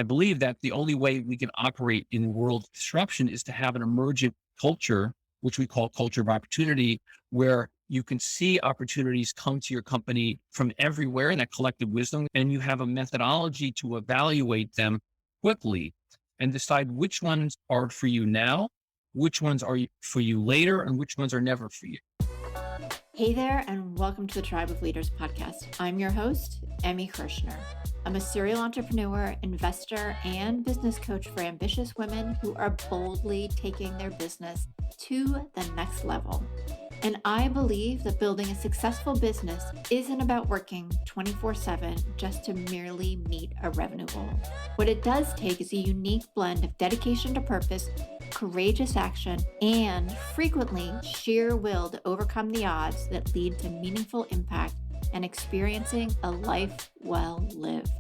I believe that the only way we can operate in world disruption is to have an emergent culture, which we call culture of opportunity, where you can see opportunities come to your company from everywhere in that collective wisdom, and you have a methodology to evaluate them quickly and decide which ones are for you now, which ones are for you later, and which ones are never for you. Hey there, and welcome to the Tribe of Leaders podcast. I'm your host, Emmy Kirshner. I'm a serial entrepreneur, investor, and business coach for ambitious women who are boldly taking their business to the next level. And I believe that building a successful business isn't about working 24/7 just to merely meet a revenue goal. What it does take is a unique blend of dedication to purpose, courageous action, and frequently sheer will to overcome the odds that lead to meaningful impact and experiencing a life well lived.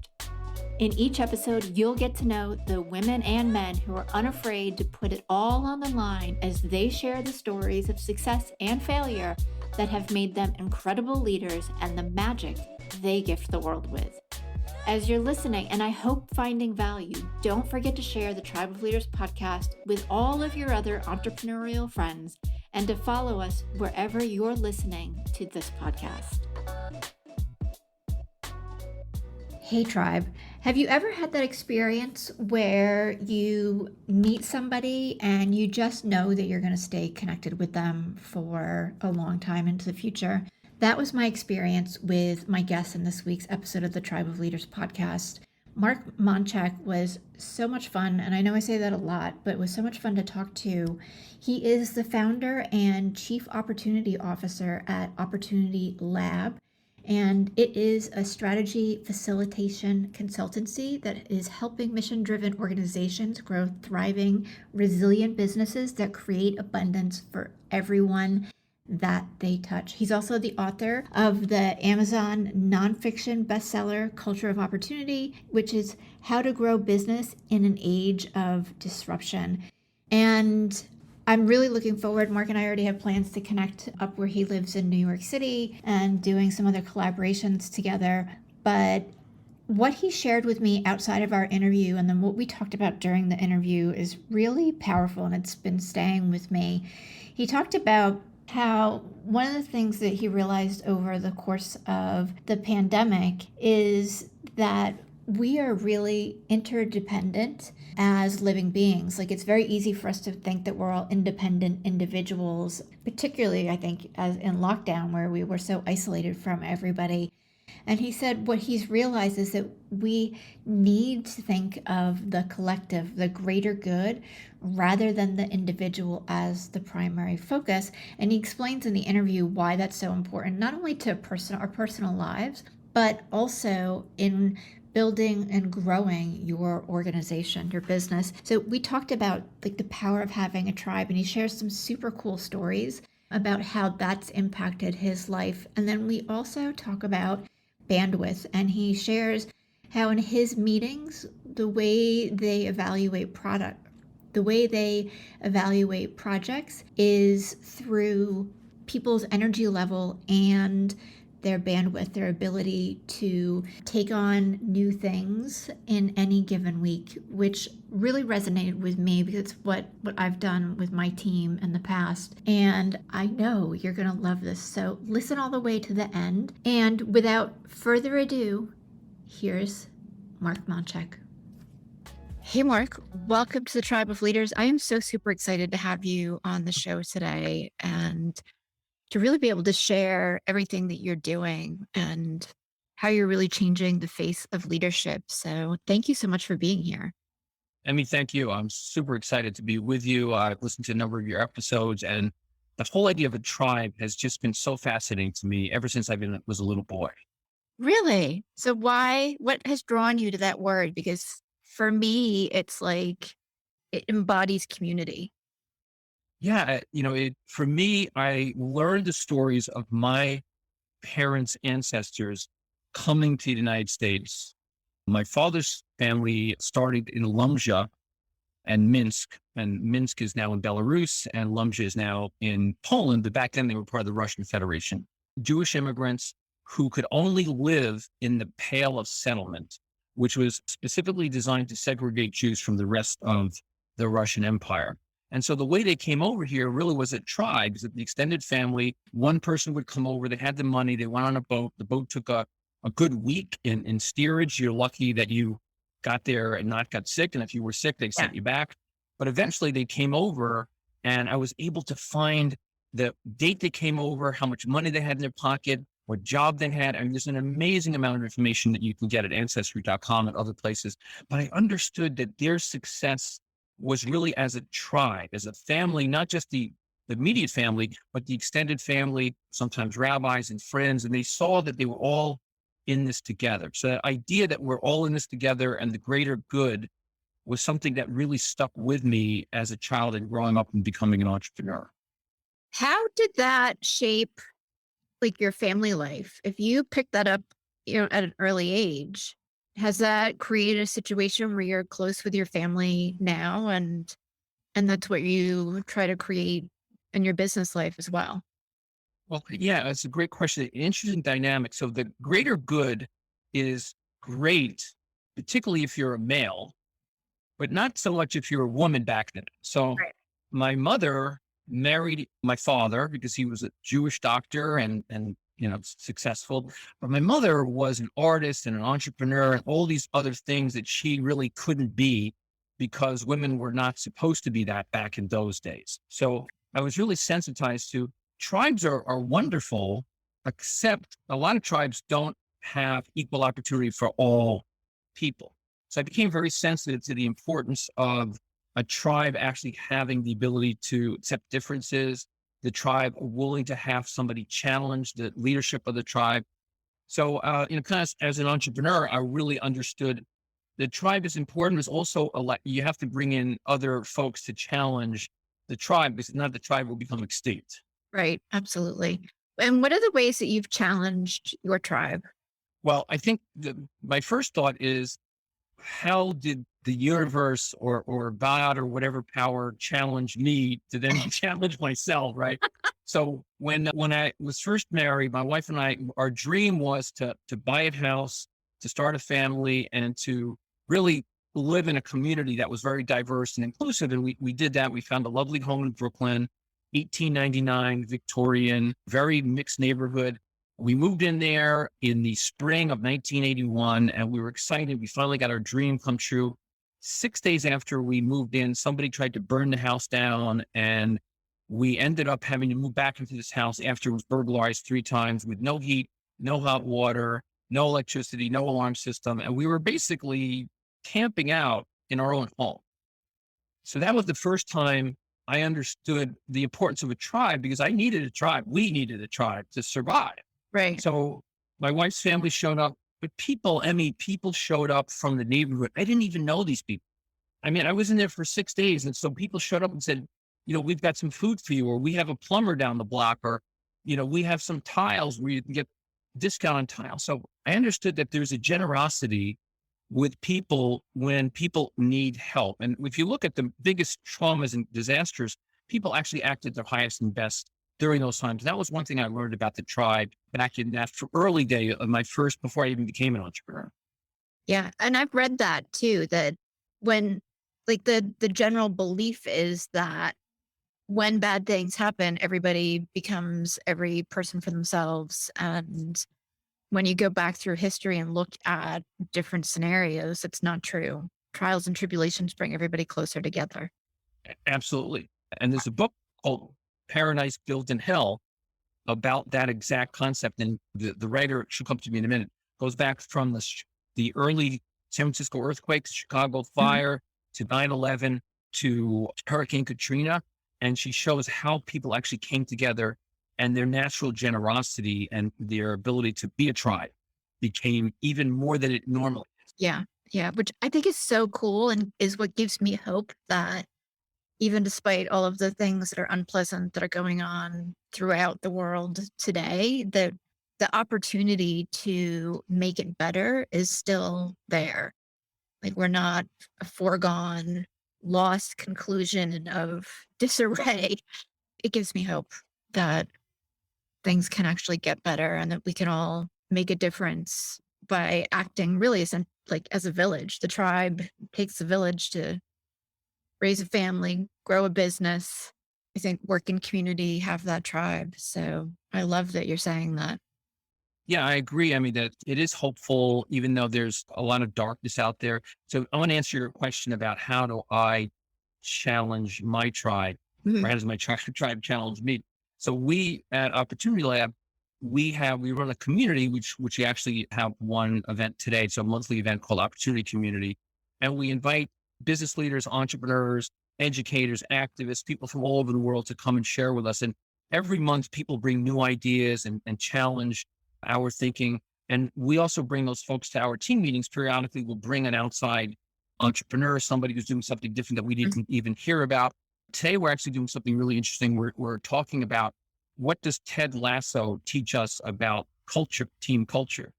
In each episode, you'll get to know the women and men who are unafraid to put it all on the line as they share the stories of success and failure that have made them incredible leaders and the magic they gift the world with. As you're listening, and I hope finding value, don't forget to share the Tribe of Leaders podcast with all of your other entrepreneurial friends and to follow us wherever you're listening to this podcast. Hey Tribe, have you ever had that experience where you meet somebody and you just know that you're going to stay connected with them for a long time into the future? That was my experience with my guest in this week's episode of the Tribe of Leaders podcast. Mark Monchek was so much fun, and I know I say that a lot, but it was so much fun to talk to. He is the founder and chief opportunity officer at Opportunity Lab, and it is a strategy facilitation consultancy that is helping mission-driven organizations grow thriving, resilient businesses that create abundance for everyone that they touch. He's also the author of the Amazon nonfiction bestseller, Culture of Opportunity, which is how to grow business in an age of disruption. And I'm really looking forward. Mark and I already have plans to connect up where he lives in New York City and doing some other collaborations together. But what he shared with me outside of our interview and then what we talked about during the interview is really powerful, and it's been staying with me. He talked about how one of the things that he realized over the course of the pandemic is that we are really interdependent as living beings. Like, it's very easy for us to think that we're all independent individuals, particularly, I think, as in lockdown, where we were so isolated from everybody. And he said what he's realized is that we need to think of the collective, the greater good, rather than the individual as the primary focus. And he explains in the interview why that's so important, not only to our personal lives, but also in building and growing your organization, your business. So we talked about like the power of having a tribe, and he shares some super cool stories about how that's impacted his life. And then we also talk about bandwidth, and he shares how in his meetings, the way they evaluate projects is through people's energy level and their bandwidth, their ability to take on new things in any given week, which really resonated with me because it's what I've done with my team in the past. And I know you're going to love this. So listen all the way to the end. And without further ado, here's Mark Monchek. Hey, Mark, welcome to the Tribe of Leaders. I am so super excited to have you on the show today and to really be able to share everything that you're doing and how you're really changing the face of leadership. So thank you so much for being here. Emmy, thank you. I'm super excited to be with you. I've listened to a number of your episodes, and the whole idea of a tribe has just been so fascinating to me ever since was a little boy. Really? So what has drawn you to that word? Because for me, it's like it embodies community. Yeah, for me, I learned the stories of my parents' ancestors coming to the United States. My father's family started in Lumja and Minsk is now in Belarus, and Lumja is now in Poland, but back then they were part of the Russian Federation. Jewish immigrants who could only live in the Pale of Settlement, which was specifically designed to segregate Jews from the rest of the Russian Empire. And so the way they came over here really was at tribes, that the extended family, one person would come over, they had the money, they went on a boat. The boat took a good week in steerage. You're lucky that you got there and not got sick. And if you were sick, they Yeah. sent you back. But eventually they came over and I was able to find the date they came over, how much money they had in their pocket, what job they had. And there's an amazing amount of information that you can get at ancestry.com and other places. But I understood that their success was really as a tribe, as a family, not just the immediate family, but the extended family, sometimes rabbis and friends. And they saw that they were all in this together. So that idea that we're all in this together and the greater good was something that really stuck with me as a child and growing up and becoming an entrepreneur. How did that shape like your family life? If you picked that up, at an early age, has that created a situation where you're close with your family now and that's what you try to create in your business life as well? Well, yeah, it's a great question. An interesting dynamic. So the greater good is great, particularly if you're a male, but not so much if you're a woman back then. So Right. my mother married my father because he was a Jewish doctor and successful. But my mother was an artist and an entrepreneur and all these other things that she really couldn't be because women were not supposed to be that back in those days. So I was really sensitized to tribes are wonderful, except a lot of tribes don't have equal opportunity for all people. So I became very sensitive to the importance of a tribe actually having the ability to accept differences, the tribe willing to have somebody challenge the leadership of the tribe. So, kind of as an entrepreneur, I really understood the tribe is important. Is also a lot, you have to bring in other folks to challenge the tribe because not the tribe will become extinct. Right. Absolutely. And what are the ways that you've challenged your tribe? Well, I think my first thought is how did the universe or God or whatever power challenge me to then challenge myself, right? So when I was first married, my wife and I, our dream was to buy a house, to start a family, and to really live in a community that was very diverse and inclusive. And we did that. We found a lovely home in Brooklyn, 1899, Victorian, very mixed neighborhood. We moved in there in the spring of 1981 and we were excited. We finally got our dream come true. 6 days after we moved in, somebody tried to burn the house down and we ended up having to move back into this house after it was burglarized 3 times with no heat, no hot water, no electricity, no alarm system. And we were basically camping out in our own home. So that was the first time I understood the importance of a tribe because I needed a tribe. We needed a tribe to survive. Right. So my wife's family showed up, but people showed up from the neighborhood. I didn't even know these people. I mean, I was in there for 6 days. And so people showed up and said, we've got some food for you, or we have a plumber down the block, or, we have some tiles where you can get discount on tiles. So I understood that there's a generosity with people when people need help. And if you look at the biggest traumas and disasters, people actually act at their highest and best during those times. That was one thing I learned about the tribe back in that early day of my first, before I even became an entrepreneur. Yeah. And I've read that too, that when like the general belief is that when bad things happen, everybody becomes every person for themselves. And when you go back through history and look at different scenarios, it's not true. Trials and tribulations bring everybody closer together. Absolutely. And there's a book called Paradise Built in Hell about that exact concept. And the writer, she'll come to me in a minute, goes back from the early San Francisco earthquakes, Chicago Mhm. fire, to 9/11, to Hurricane Katrina. And she shows how people actually came together and their natural generosity and their ability to be a tribe became even more than it normally is. Yeah. Yeah. Which I think is so cool and is what gives me hope that even despite all of the things that are unpleasant that are going on throughout the world today, the opportunity to make it better is still there. Like we're not a foregone, lost conclusion of disarray. It gives me hope that things can actually get better and that we can all make a difference by acting really like as a village. The tribe takes a village to raise a family, grow a business. I think work in community, have that tribe. So I love that you're saying that. Yeah, I agree. I mean, that it is hopeful, even though there's a lot of darkness out there. So I want to answer your question about how do I challenge my tribe, or Mhm. how does my tribe challenge me? So we at Opportunity Lab, we run a community which we actually have one event today. It's a monthly event called Opportunity Community, and we invite business leaders, entrepreneurs, educators, activists, people from all over the world to come and share with us. And every month, people bring new ideas and challenge our thinking. And we also bring those folks to our team meetings periodically. We'll bring an outside entrepreneur, somebody who's doing something different that we didn't even hear about. Today, we're actually doing something really interesting. We're talking about what does Ted Lasso teach us about culture, team culture.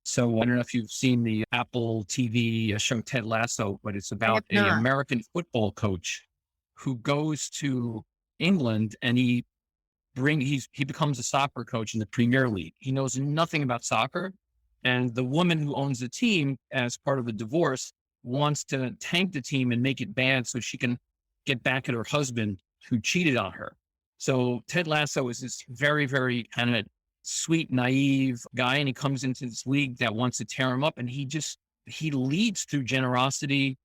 So I don't know if you've seen the Apple TV show Ted Lasso, but it's I about have a not. American football coach who goes to England and he becomes a soccer coach in the Premier League. He knows nothing about soccer. And the woman who owns the team, as part of the divorce, wants to tank the team and make it bad so she can get back at her husband who cheated on her. So Ted Lasso is this very, very kind of sweet, naive guy, and he comes into this league that wants to tear him up. And he leads through generosity,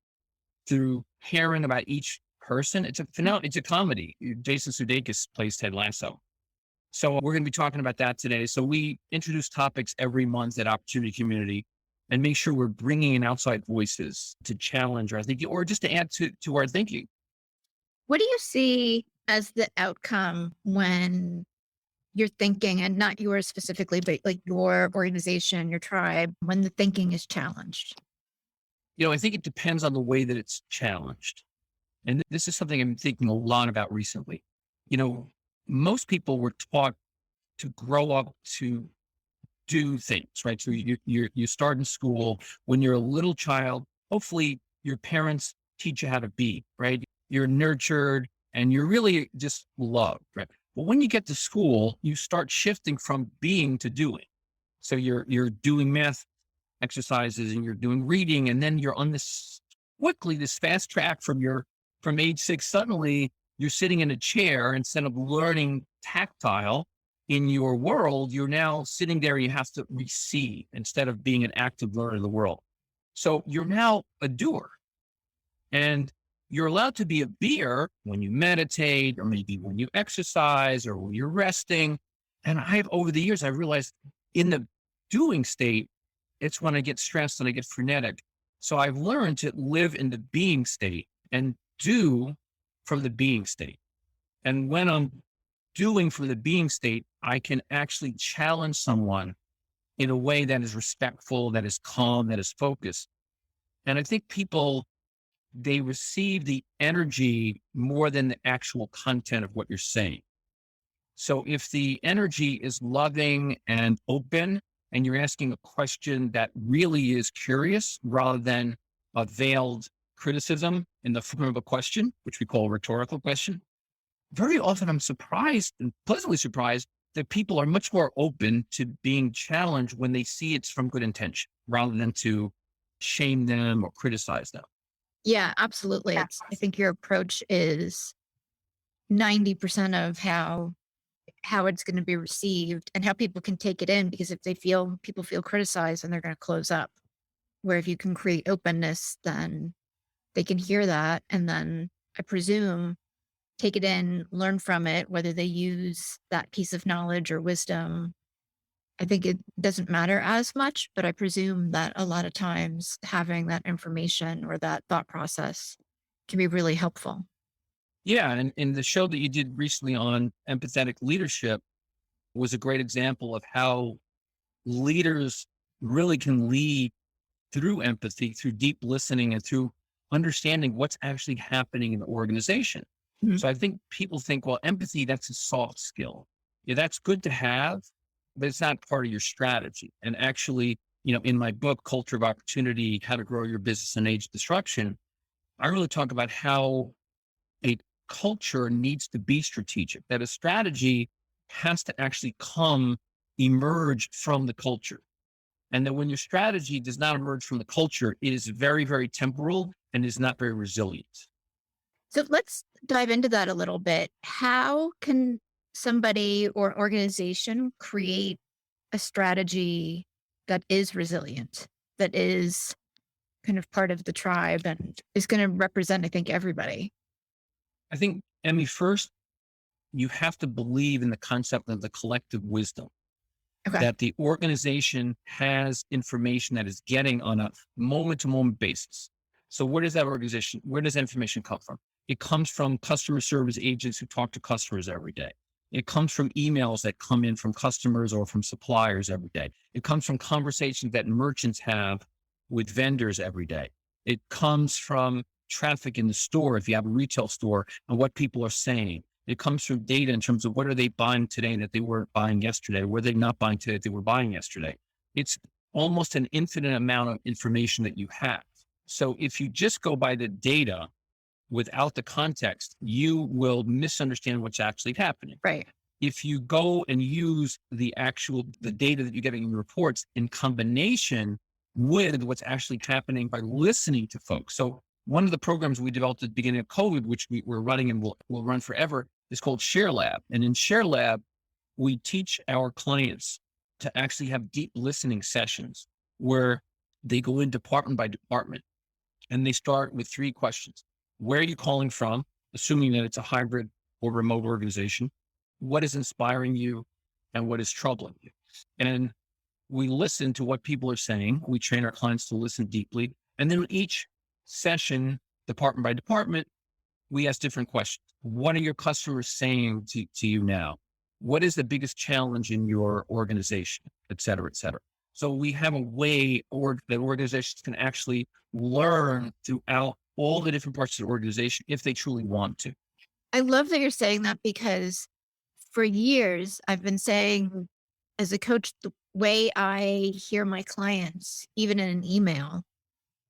through caring about each person. It's a comedy. Jason Sudeikis plays Ted Lasso. So we're going to be talking about that today. So we introduce topics every month at Opportunity Community and make sure we're bringing in outside voices to challenge our thinking or just to add to our thinking. What do you see as the outcome when you're thinking, and not yours specifically, but like your organization, your tribe, when the thinking is challenged? I think it depends on the way that it's challenged. And this is something I'm thinking a lot about recently. You know, most people were taught to grow up to do things, right? So you start in school when you're a little child. Hopefully, your parents teach you how to be, right? You're nurtured and you're really just loved, right? But when you get to school, you start shifting from being to doing. So you're doing math exercises and you're doing reading, and then you're on this fast track from age 6. Suddenly, you're sitting in a chair instead of learning tactile in your world. You're now sitting there. You have to receive instead of being an active learner of the world. So you're now a doer, and you're allowed to be a beer when you meditate, or maybe when you exercise, or when you're resting. And over the years, I realized in the doing state, it's when I get stressed and I get frenetic. So I've learned to live in the being state and do from the being state. And when I'm doing from the being state, I can actually challenge someone in a way that is respectful, that is calm, that is focused. And I think people, they receive the energy more than the actual content of what you're saying. So if the energy is loving and open, and you're asking a question that really is curious rather than a veiled criticism in the form of a question, which we call a rhetorical question, very often I'm surprised and pleasantly surprised that people are much more open to being challenged when they see it's from good intention rather than to shame them or criticize them. Yeah, absolutely. I think your approach is 90% of how it's going to be received and how people can take it in, because if people feel criticized, and they're going to close up. Where if you can create openness, then they can hear that, and then I presume take it in, learn from it, whether they use that piece of knowledge or wisdom. I think it doesn't matter as much, but I presume that a lot of times having that information or that thought process can be really helpful. Yeah. And in the show that you did recently on empathetic leadership was a great example of how leaders really can lead through empathy, through deep listening, and through understanding what's actually happening in the organization. Mhm. So I think people think, well, empathy, that's a soft skill. Yeah, that's good to have, but it's not part of your strategy. And actually, in my book, Culture of Opportunity, How to Grow Your Business in Age of Disruption, I really talk about how a culture needs to be strategic, that a strategy has to actually emerge from the culture. And then when your strategy does not emerge from the culture, it is very, very temporal and is not very resilient. So let's dive into that a little bit. How can somebody or organization create a strategy that is resilient, that is kind of part of the tribe and is going to represent, I think, everybody? I think, Emmy, first, you have to believe in the concept of the collective wisdom, Okay. that the organization has information that is getting on a moment to moment basis. So where does that organization, where does that information come from? It comes from customer service agents who talk to customers every day. It comes from emails that come in from customers or from suppliers every day. It comes from conversations that merchants have with vendors every day. It comes from traffic in the store, if you have a retail store, and what people are saying. It comes from data in terms of what are they buying today that they weren't buying yesterday? Were they not buying today that they were buying yesterday? It's almost an infinite amount of information that you have. So if you just go by the data without the context, you will misunderstand what's actually happening. Right. If you go and use the data that you're getting in your reports in combination with what's actually happening by listening to folks. So one of the programs we developed at the beginning of COVID, which we're running and will run forever, is called Share Lab. And in Share Lab, we teach our clients to actually have deep listening sessions where they go in department by department and they start with 3 questions. Where are you calling from? Assuming that it's a hybrid or remote organization. What is inspiring you and what is troubling you? And we listen to what people are saying. We train our clients to listen deeply. And then each session, department by department, we ask different questions. What are your customers saying to you now? What is the biggest challenge in your organization, et cetera, et cetera. So we have a way that organizations can actually learn throughout all the different parts of the organization if they truly want to. I love that you're saying that because for years I've been saying as a coach, the way I hear my clients, even in an email,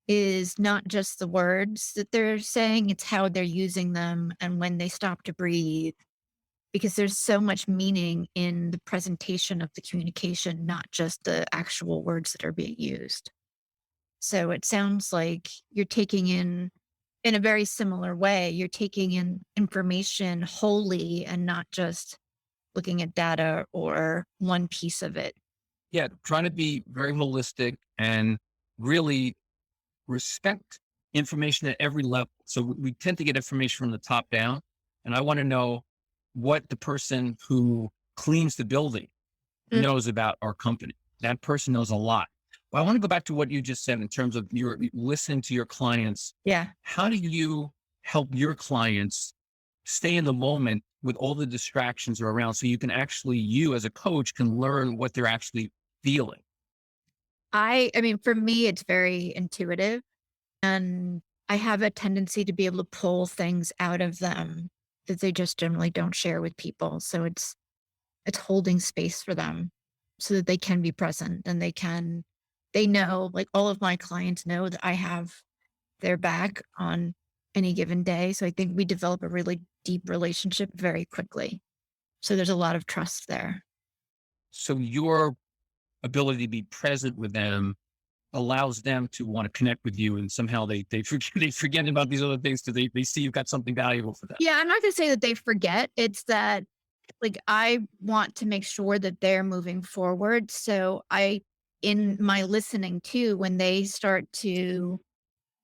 is not just the words that they're saying, it's how they're using them and when they stop to breathe. Because there's so much meaning in the presentation of the communication, not just the actual words that are being used. So it sounds like you're taking in a very similar way, you're taking in information wholly and not just looking at data or one piece of it. Yeah, trying to be very holistic and really respect information at every level. So we tend to get information from the top down. And I want to know what the person who cleans the building Mm. knows about our company. That person knows a lot. But I want to go back to what you just said in terms of your listening to your clients. Yeah. How do you help your clients stay in the moment with all the distractions are around so you can actually, you as a coach can learn what they're actually feeling? I mean, for me, it's very intuitive and I have a tendency to be able to pull things out of them that they just generally don't share with people. So it's holding space for them so that they can be present and they know, like all of my clients know that I have their back on any given day. So I think we develop a really deep relationship very quickly. So there's a lot of trust there. So your ability to be present with them allows them to want to connect with you, and somehow they forget about these other things because they see you've got something valuable for them. Yeah, I'm not going to say that they forget. It's that like I want to make sure that they're moving forward. So in my listening too, when they start to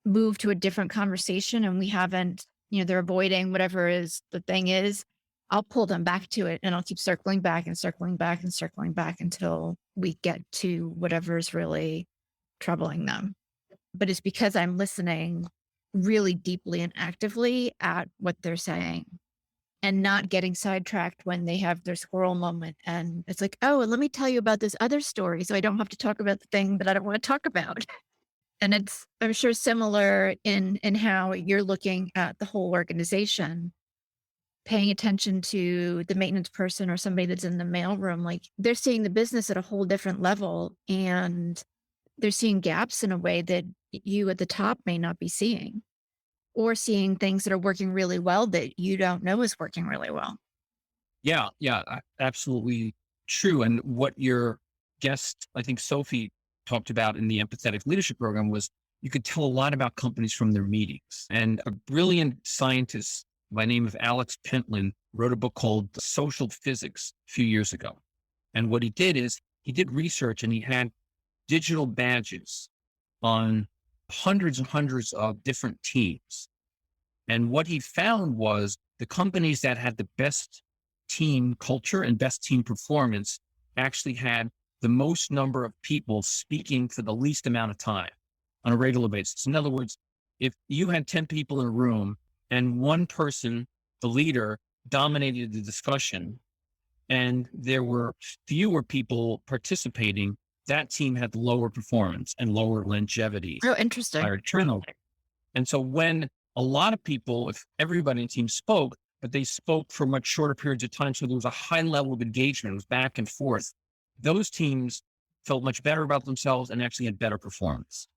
move to a different conversation and we haven't, they're avoiding whatever is the thing is, I'll pull them back to it and I'll keep circling back and circling back and circling back until we get to whatever's really troubling them. But it's because I'm listening really deeply and actively at what they're saying and not getting sidetracked when they have their squirrel moment. And it's like, oh, and let me tell you about this other story so I don't have to talk about the thing that I don't want to talk about. And it's, I'm sure, similar in how you're looking at the whole organization, paying attention to the maintenance person or somebody that's in the mailroom. Like they're seeing the business at a whole different level and they're seeing gaps in a way that you at the top may not be seeing, or seeing things that are working really well that you don't know is working really well. Yeah, absolutely true. And what your guest, I think Sophie, talked about in the empathetic leadership program was you could tell a lot about companies from their meetings. And a brilliant scientist by the name of Alex Pentland wrote a book called Social Physics a few years ago. And what he did is he did research and he had digital badges on hundreds and hundreds of different teams. And what he found was the companies that had the best team culture and best team performance actually had the most number of people speaking for the least amount of time on a regular basis. In other words, if you had 10 people in a room and one person, the leader, dominated the discussion and there were fewer people participating, that team had lower performance and lower longevity, Oh, interesting. higher turnover. And so when a lot of people, if everybody in the team spoke, but they spoke for much shorter periods of time, so there was a high level of engagement, it was back and forth, those teams felt much better about themselves and actually had better performance.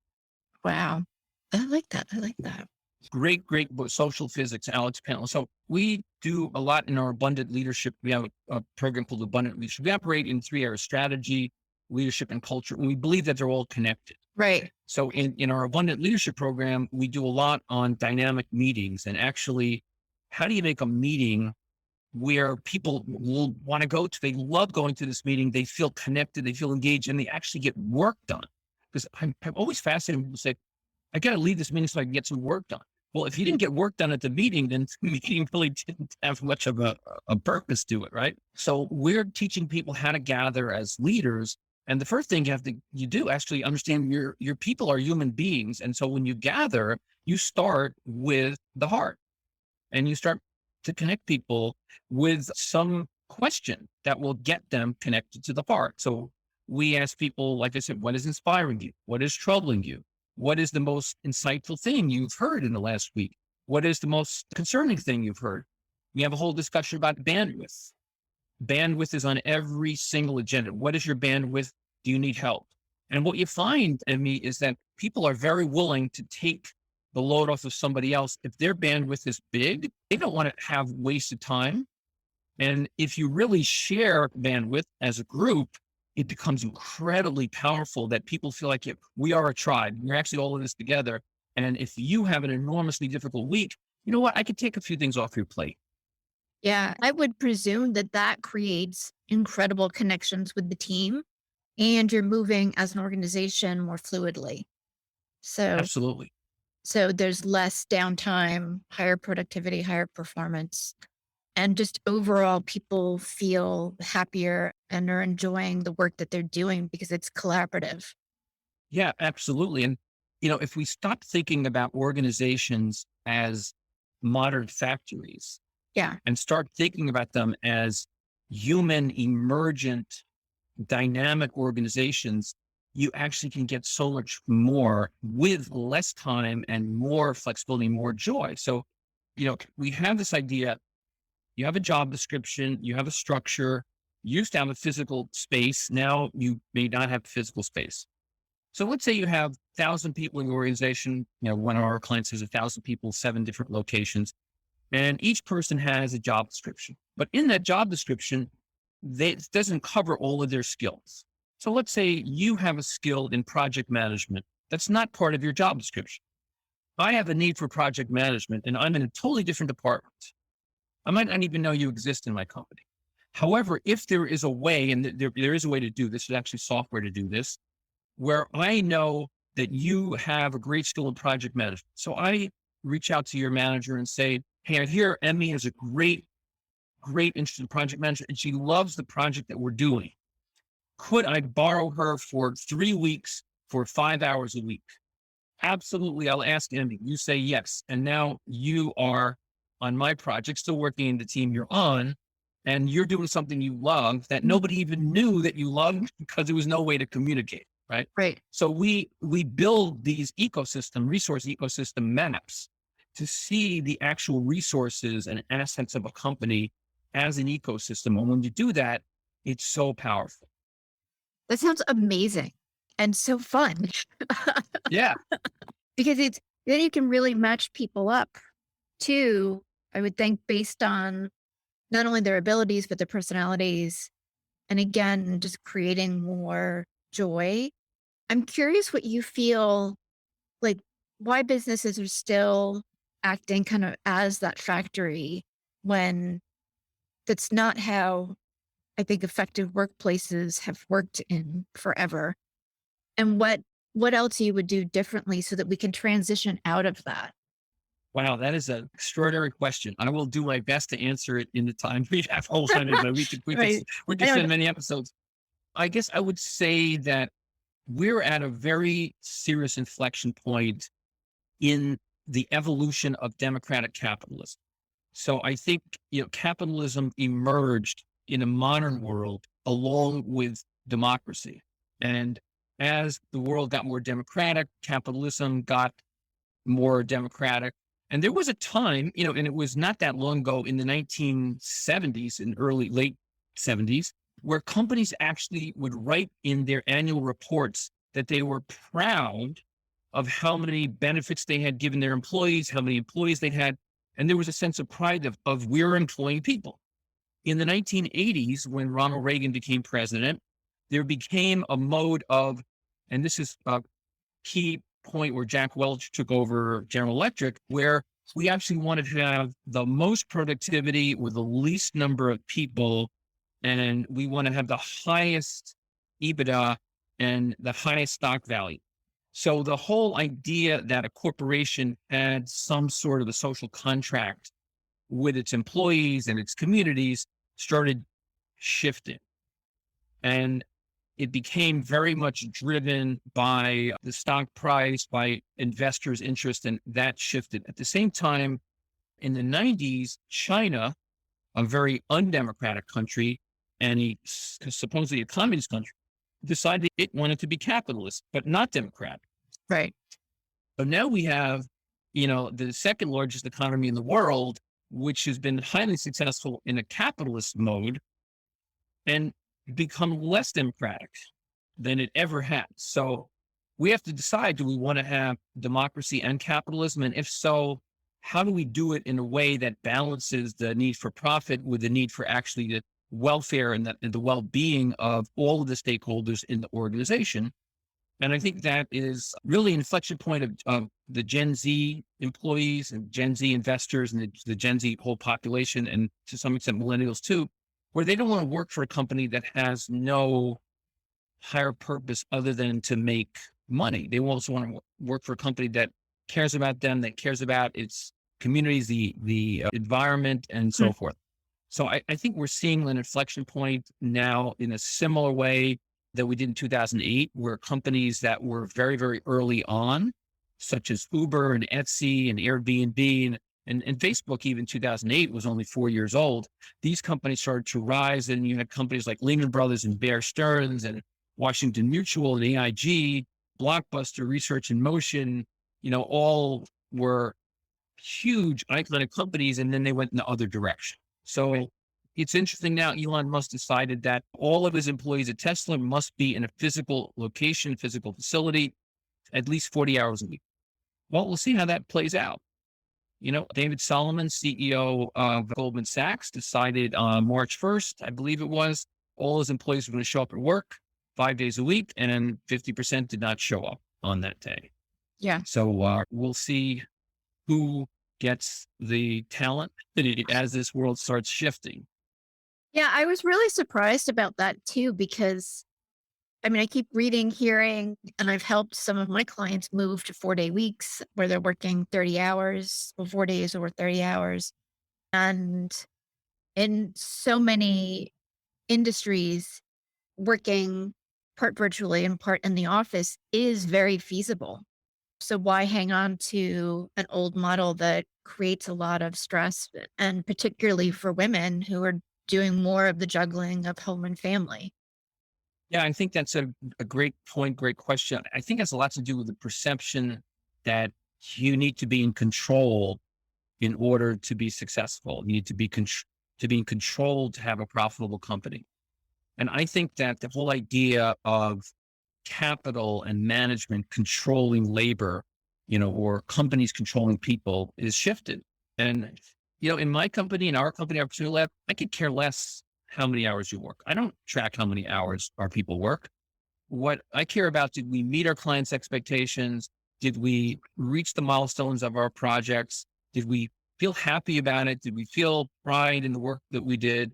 Wow. I like that. I like that. Great, great book, Social Physics, Alex Pentland. So we do a lot in our abundant leadership. We have a program called Abundant Leadership. We operate in 3 areas: strategy, leadership, and culture. And we believe that they're all connected. Right. So in our abundant leadership program, we do a lot on dynamic meetings and actually, how do you make a meeting where people will want to go to? They love going to this meeting. They feel connected. They feel engaged and they actually get work done. Because I'm always fascinated when people say, I got to leave this meeting so I can get some work done. Well, if you didn't get work done at the meeting, then the meeting really didn't have much of a purpose to it, right? So we're teaching people how to gather as leaders. And the first thing you do actually understand your people are human beings. And so when you gather, you start with the heart and you start to connect people with some question that will get them connected to the heart. So we ask people, like I said, what is inspiring you? What is troubling you? What is the most insightful thing you've heard in the last week? What is the most concerning thing you've heard? We have a whole discussion about bandwidth. Bandwidth is on every single agenda. What is your bandwidth? Do you need help? And what you find, Emmy, is that people are very willing to take the load off of somebody else. If their bandwidth is big, they don't want to have wasted time. And if you really share bandwidth as a group, it becomes incredibly powerful that people feel like we are a tribe. We're actually all in this together. And if you have an enormously difficult week, you know what? I could take a few things off your plate. Yeah. I would presume that that creates incredible connections with the team and you're moving as an organization more fluidly. So Absolutely. there's less downtime, higher productivity, higher performance, and just overall people feel happier and are enjoying the work that they're doing because it's collaborative. Yeah, absolutely. And, if we stop thinking about organizations as modern factories Yeah. and start thinking about them as human, emergent, dynamic organizations, you actually can get so much more with less time and more flexibility, more joy. So, we have this idea, you have a job description, you have a structure, you used to have a physical space. Now you may not have physical space. So let's say you have 1,000 people in the organization. One of our clients has 1,000 people, 7 different locations, and each person has a job description. But in that job description, it doesn't cover all of their skills. So let's say you have a skill in project management. That's not part of your job description. I have a need for project management and I'm in a totally different department. I might not even know you exist in my company. However, if there is a way, and there is a way to do this, there's actually software to do this, where I know that you have a great skill in project management. So I reach out to your manager and say, hey, I hear Emmy has a great interest in project management and she loves the project that we're doing. Could I borrow her for 3 weeks for 5 hours a week? Absolutely. I'll ask Emmy. You say yes. And now you are on my project, still working in the team you're on, and you're doing something you love that nobody even knew that you loved because there was no way to communicate, right? Right. So we build these resource ecosystem maps to see the actual resources and assets of a company as an ecosystem. And when you do that, it's so powerful. That sounds amazing and so fun. Yeah. Because then you can really match people up too, I would think, based on not only their abilities, but their personalities. And again, just creating more joy I'm curious what you feel like, why businesses are still acting kind of as that factory when that's not how I think effective workplaces have worked in forever. And what else you would do differently so that we can transition out of that? Wow, that is an extraordinary question. I will do my best to answer it in the time we have allotted, but Right. we I could know. spend many episodes. I guess I would say that we're at a very serious inflection point in the evolution of democratic capitalism. So I think, capitalism emerged in a modern world along with democracy. And as the world got more democratic, capitalism got more democratic. And there was a time, and it was not that long ago in the 1970s and late 70s, where companies actually would write in their annual reports that they were proud of how many benefits they had given their employees, how many employees they had. And there was a sense of pride of we're employing people. In the 1980s, when Ronald Reagan became president, there became a mode of, and this is a key point where Jack Welch took over General Electric, where we actually wanted to have the most productivity with the least number of people. And we want to have the highest EBITDA and the highest stock value. So the whole idea that a corporation had some sort of a social contract with its employees and its communities started shifting. And it became very much driven by the stock price, by investors' interest, and that shifted. At the same time, in the 90s, China, a very undemocratic country, and supposedly a communist country, decided it wanted to be capitalist, but not democratic. Right. So now we have, the second largest economy in the world, which has been highly successful in a capitalist mode and become less democratic than it ever has. So we have to decide, do we want to have democracy and capitalism? And if so, how do we do it in a way that balances the need for profit with the need for actually the welfare and the well-being of all of the stakeholders in the organization? And I think that is really an inflection point of the Gen Z employees and Gen Z investors and the Gen Z whole population, and to some extent millennials too, where they don't want to work for a company that has no higher purpose other than to make money. They also want to work for a company that cares about them, that cares about its communities, the environment, and so forth. So I think we're seeing an inflection point now in a similar way that we did in 2008, where companies that were very, very early on, such as Uber and Etsy and Airbnb and Facebook, even 2008 was only 4 years old. These companies started to rise, and you had companies like Lehman Brothers and Bear Stearns and Washington Mutual and AIG, Blockbuster, Research in Motion, all were huge iconic companies, and then they went in the other direction. So it's interesting now, Elon Musk decided that all of his employees at Tesla must be in a physical location, physical facility, at least 40 hours a week. Well, we'll see how that plays out. David Solomon, CEO of Goldman Sachs, decided on March 1st, I believe it was, all his employees were going to show up at work 5 days a week, and 50% did not show up on that day. Yeah. So we'll see who gets the talent as this world starts shifting. Yeah, I was really surprised about that too, because I keep reading, hearing, and I've helped some of my clients move to 4-day weeks where they're working 30 hours or 4 days over 30 hours. And in so many industries, working part virtually and part in the office is very feasible. So why hang on to an old model that creates a lot of stress, and particularly for women who are doing more of the juggling of home and family? Yeah, I think that's a great point, great question. I think it has a lot to do with the perception that you need to be in control in order to be successful. You need to be to be in control to have a profitable company. And I think that the whole idea of capital and management controlling labor, or companies controlling people is shifted. And, in my company, in our company, Opportunity Lab, I could care less how many hours you work. I don't track how many hours our people work. what I care about, did we meet our clients' expectations? Did we reach the milestones of our projects? Did we feel happy about it? Did we feel pride in the work that we did?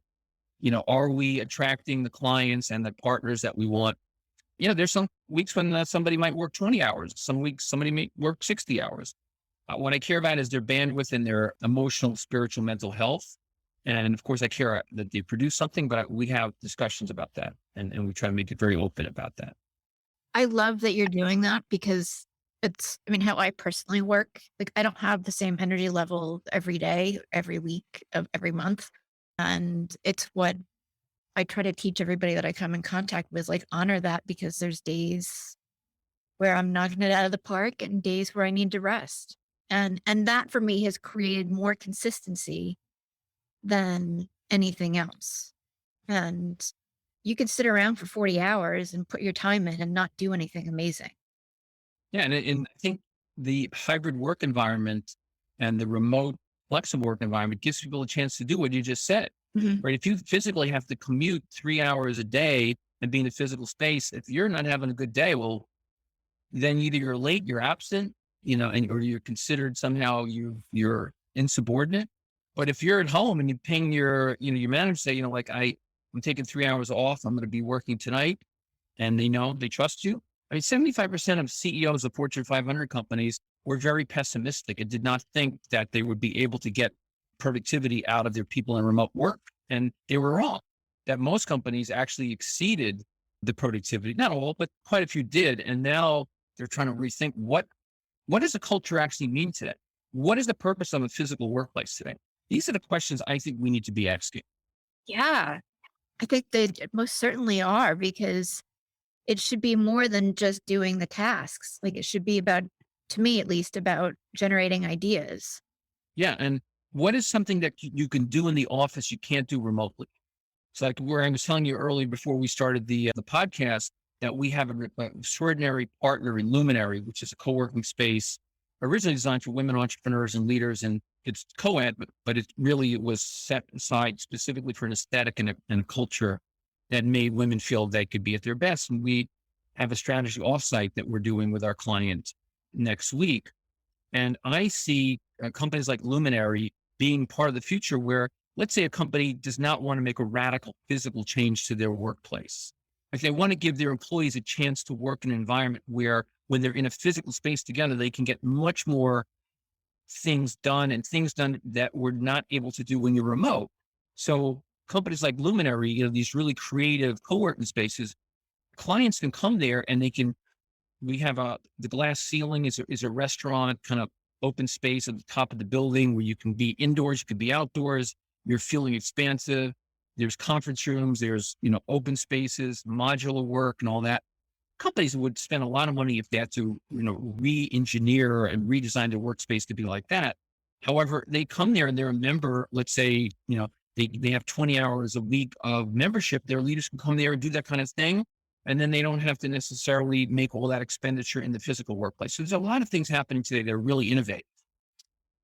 Are we attracting the clients and the partners that we want? There's some weeks when somebody might work 20 hours. Some weeks somebody may work 60 hours. What I care about is their bandwidth and their emotional, spiritual, mental health. And of course, I care that they produce something, but we have discussions about that. And we try to make it very open about that. I love that you're doing that because how I personally work, like I don't have the same energy level every day, every week, of every month. And it's what I try to teach everybody that I come in contact with, like honor that because there's days where I'm knocking it out of the park and days where I need to rest. And that for me has created more consistency than anything else. And you can sit around for 40 hours and put your time in and not do anything amazing. Yeah. And I think the hybrid work environment and the remote flexible work environment gives people a chance to do what you just said, Mhm. right? If you physically have to commute 3 hours a day and be in a physical space, if you're not having a good day, well, then either you're late, you're absent, or you're considered somehow you're insubordinate. But if you're at home and you ping your manager, say, I'm taking 3 hours off, I'm going to be working tonight, and they trust you. I mean, 75% of CEOs of Fortune 500 companies were very pessimistic and did not think that they would be able to get productivity out of their people in remote work. And they were wrong, that most companies actually exceeded the productivity. Not all, but quite a few did. And now they're trying to rethink what does a culture actually mean today? What is the purpose of a physical workplace today? These are the questions I think we need to be asking. Yeah, I think they most certainly are because it should be more than just doing the tasks. Like it should be about, to me at least, about generating ideas. Yeah. And what is something that you can do in the office you can't do remotely? It's like where I was telling you earlier before we started the podcast that we have an extraordinary partner in Luminary, which is a co-working space originally designed for women entrepreneurs and leaders. And it's co-ed, but it really was set aside specifically for an aesthetic and a culture that made women feel they could be at their best. And we have a strategy offsite that we're doing with our client next week. And I see companies like Luminary being part of the future where, let's say a company does not want to make a radical physical change to their workplace. Like they want to give their employees a chance to work in an environment where when they're in a physical space together, they can get much more things done and things done that we're not able to do when you're remote. So companies like Luminary, these really creative co-working spaces, clients can come there and we have the glass ceiling is a restaurant kind of open space at the top of the building where you can be indoors, you can be outdoors, you're feeling expansive. There's conference rooms, there's, open spaces, modular work and all that. Companies would spend a lot of money if they had to, re-engineer and redesign their workspace to be like that. However, they come there and they're a member, let's say, they have 20 hours a week of membership. Their leaders can come there and do that kind of thing. And then they don't have to necessarily make all that expenditure in the physical workplace. So there's a lot of things happening today that are really innovative.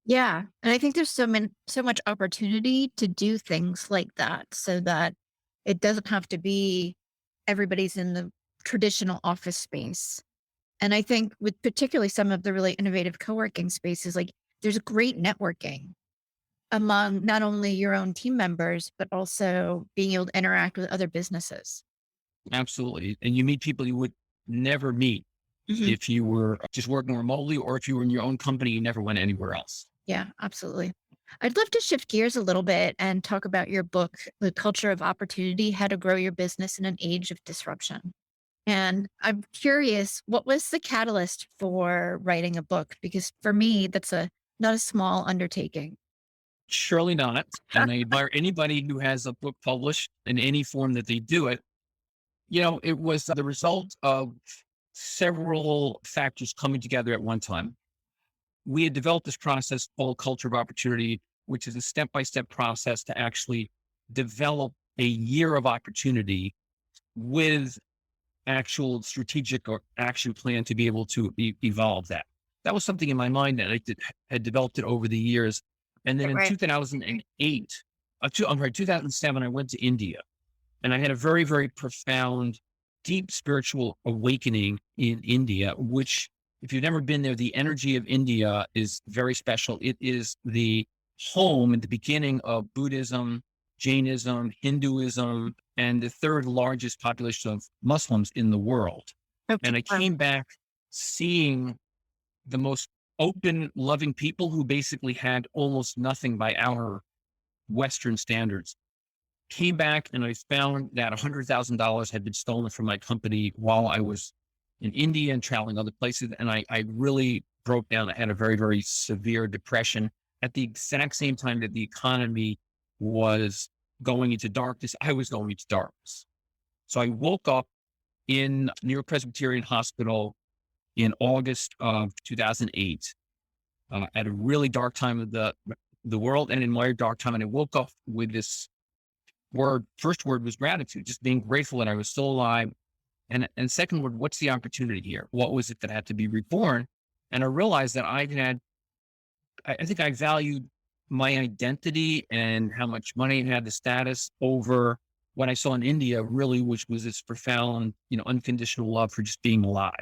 Yeah, and I think there's so much opportunity to do things like that so that it doesn't have to be everybody's in the traditional office space. And I think with particularly some of the really innovative co-working spaces, like there's great networking among not only your own team members, but also being able to interact with other businesses. Absolutely. And you meet people you would never meet Mhm. if you were just working remotely or if you were in your own company, you never went anywhere else. Yeah, absolutely. I'd love to shift gears a little bit and talk about your book, The Culture of Opportunity: How to Grow Your Business in an Age of Disruption. And I'm curious, what was the catalyst for writing a book? Because for me, that's a not a small undertaking. Surely not. And I admire anybody who has a book published in any form that they do it. It was the result of several factors coming together at one time. We had developed this process called Culture of Opportunity, which is a step-by-step process to actually develop a year of opportunity with actual strategic or action plan to be able to evolve that. That was something in my mind that had developed it over the years. And then in Right. 2007, I went to India and I had a very, very profound deep spiritual awakening in India, which, if you've never been there, the energy of India is very special. It is the home and the beginning of Buddhism, Jainism, Hinduism, and the third largest population of Muslims in the world. Okay. And I came back seeing the most open, loving people who basically had almost nothing by our Western standards. Came back and I found that $100,000 had been stolen from my company while I was in India and traveling other places. And I really broke down. I had a very, very severe depression at the exact same time that the economy was going into darkness. I was going into darkness. So I woke up in New York Presbyterian Hospital in August of 2008 at a really dark time of the world and in my dark time. And I woke up with this first word was gratitude, just being grateful that I was still alive. And second word, what's the opportunity here? What was it that had to be reborn? And I realized that I think I valued my identity and how much money I had, the status, over what I saw in India, really, which was this profound, unconditional love for just being alive.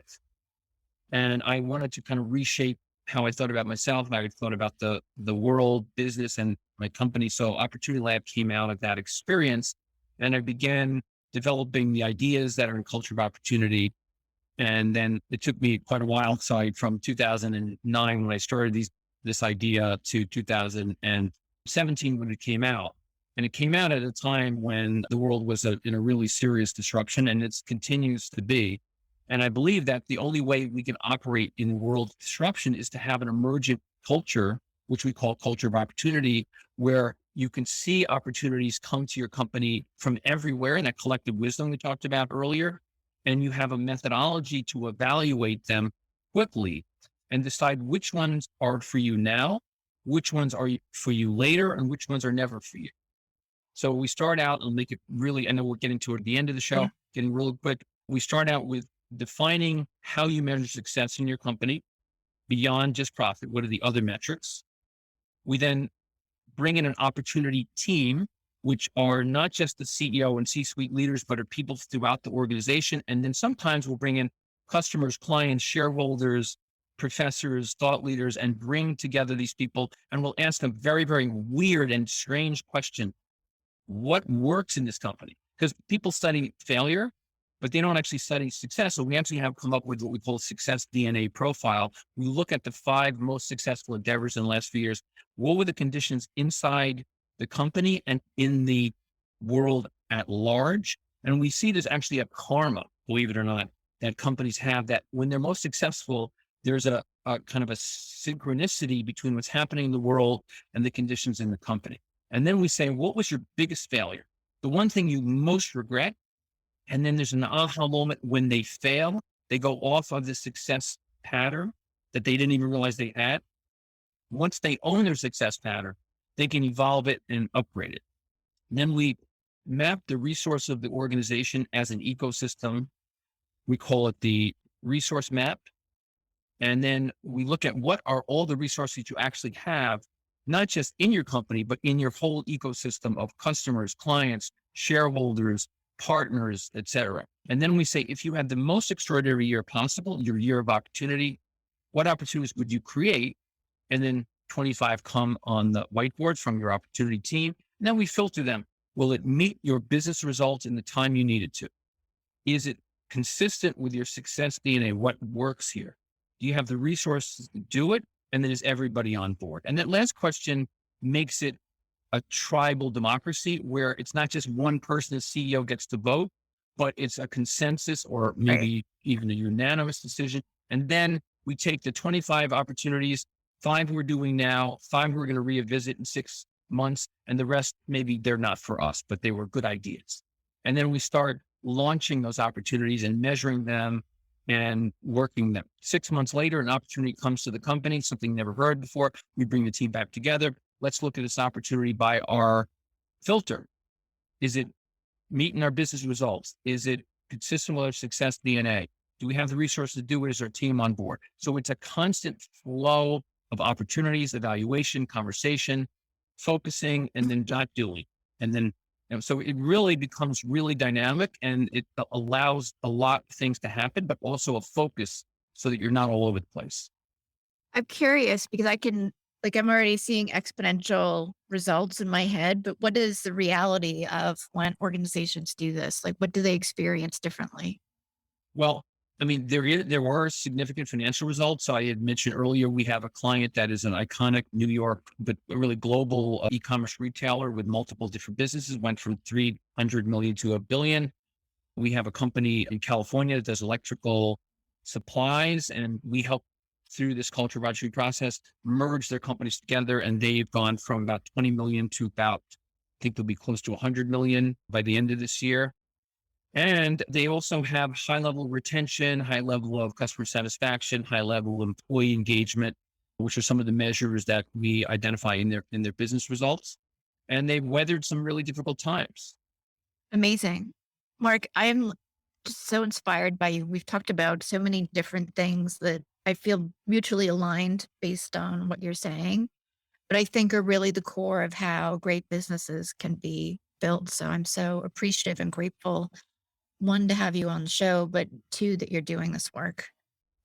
And I wanted to kind of reshape how I thought about myself, how I thought about the world, business, and my company. So Opportunity Lab came out of that experience, and I began developing the ideas that are in culture of opportunity. And then it took me quite a while. So from 2009, when I started this idea, to 2017 when it came out. And it came out at a time when the world was in a really serious disruption, and it continues to be. And I believe that the only way we can operate in world disruption is to have an emergent culture, which we call culture of opportunity, where you can see opportunities come to your company from everywhere, and that collective wisdom we talked about earlier. And you have a methodology to evaluate them quickly and decide which ones are for you now, which ones are for you later, and which ones are never for you. So we start out and make it really, I know we're getting toward the end of the show, getting really quick. We start out with defining how you measure success in your company beyond just profit. What are the other metrics? We then bring in an opportunity team, which are not just the CEO and C-suite leaders, but are people throughout the organization. And then sometimes we'll bring in customers, clients, shareholders, professors, thought leaders, and bring together these people. And we'll ask them very, very weird and strange question. What works in this company? Because people study failure, but they don't actually study success. So we actually have come up with what we call a success DNA profile. We look at the 5 most successful endeavors in the last few years. What were the conditions inside the company and in the world at large? And we see there's actually a karma, believe it or not, that companies have, that when they're most successful, there's a kind of a synchronicity between what's happening in the world and the conditions in the company. And then we say, what was your biggest failure? The one thing you most regret? And then there's an aha moment when they fail. They go off of the success pattern that they didn't even realize they had. Once they own their success pattern, they can evolve it and upgrade it. And then we map the resource of the organization as an ecosystem. We call it the resource map. And then we look at what are all the resources you actually have, not just in your company, but in your whole ecosystem of customers, clients, shareholders, partners, et cetera. And then we say, if you had the most extraordinary year possible, your year of opportunity, what opportunities would you create? And then 25 come on the whiteboards from your opportunity team. And then we filter them. Will it meet your business results in the time you need it to? Is it consistent with your success DNA? What works here? Do you have the resources to do it? And then is everybody on board? And that last question makes it a tribal democracy where it's not just one person as CEO gets to vote, but it's a consensus or maybe even a unanimous decision. And then we take the 25 opportunities, 5 we're doing now, 5 we're going to revisit in 6 months, and the rest, maybe they're not for us, but they were good ideas. And then we start launching those opportunities and measuring them and working them. 6 months later, an opportunity comes to the company, something never heard before. We bring the team back together. Let's look at this opportunity by our filter. Is it meeting our business results? Is it consistent with our success DNA? Do we have the resources to do it? Is our team on board? So it's a constant flow of opportunities, evaluation, conversation, focusing, and then not doing. And then So it really becomes really dynamic, and it allows a lot of things to happen, but also a focus so that you're not all over the place. I'm curious because I'm already seeing exponential results in my head, but what is the reality of when organizations do this? Like, what do they experience differently? Well, I mean, there are significant financial results. So I had mentioned earlier, we have a client that is an iconic New York, but a really global e-commerce retailer with multiple different businesses, went from 300 million to a billion. We have a company in California that does electrical supplies, and we help through this culture advisory process merge their companies together. And they've gone from about 20 million to about, I think they'll be close to 100 million by the end of this year. And they also have high level retention, high level of customer satisfaction, high level of employee engagement, which are some of the measures that we identify in their business results. And they've weathered some really difficult times. Amazing. Mark, I am just so inspired by you. We've talked about so many different things that I feel mutually aligned based on what you're saying, but I think are really the core of how great businesses can be built. So I'm so appreciative and grateful, one, to have you on the show, but two, that you're doing this work.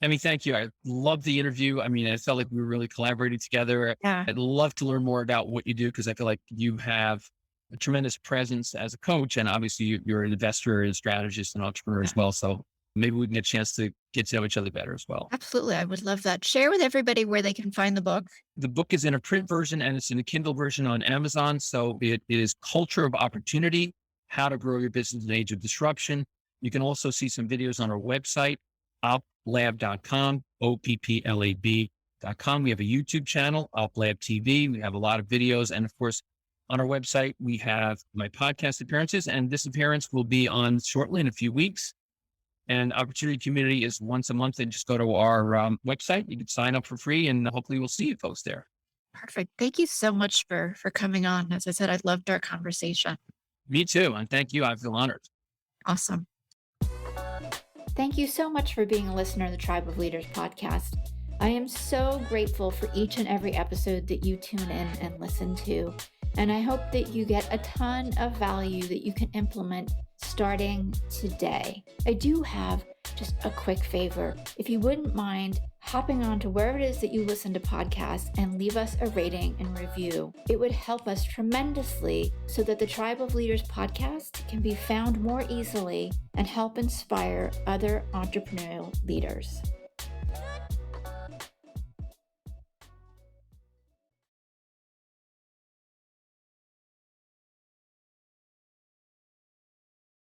I mean, thank you. I love the interview. I mean, I felt like we were really collaborating together. Yeah. I'd love to learn more about what you do because I feel like you have a tremendous presence as a coach. And obviously, you're an investor and strategist and entrepreneur as well. So maybe we can get a chance to get to know each other better as well. Absolutely. I would love that. Share with everybody where they can find the book. The book is in a print version and it's in a Kindle version on Amazon. So it is Culture of Opportunity, How to Grow Your Business in an Age of Disruption. You can also see some videos on our website, opplab.com, OPPLAB.com. We have a YouTube channel, OpLab TV. We have a lot of videos. And of course, on our website, we have my podcast appearances, and this appearance will be on shortly in a few weeks. And Opportunity Community is once a month, and just go to our website. You can sign up for free, and hopefully we'll see you folks there. Perfect. Thank you so much for coming on. As I said, I loved our conversation. Me too. And thank you. I feel honored. Awesome. Thank you so much for being a listener of the Tribe of Leaders podcast. I am so grateful for each and every episode that you tune in and listen to. And I hope that you get a ton of value that you can implement starting today. I do have just a quick favor. If you wouldn't mind hopping on to wherever it is that you listen to podcasts and leave us a rating and review, it would help us tremendously so that the Tribe of Leaders podcast can be found more easily and help inspire other entrepreneurial leaders.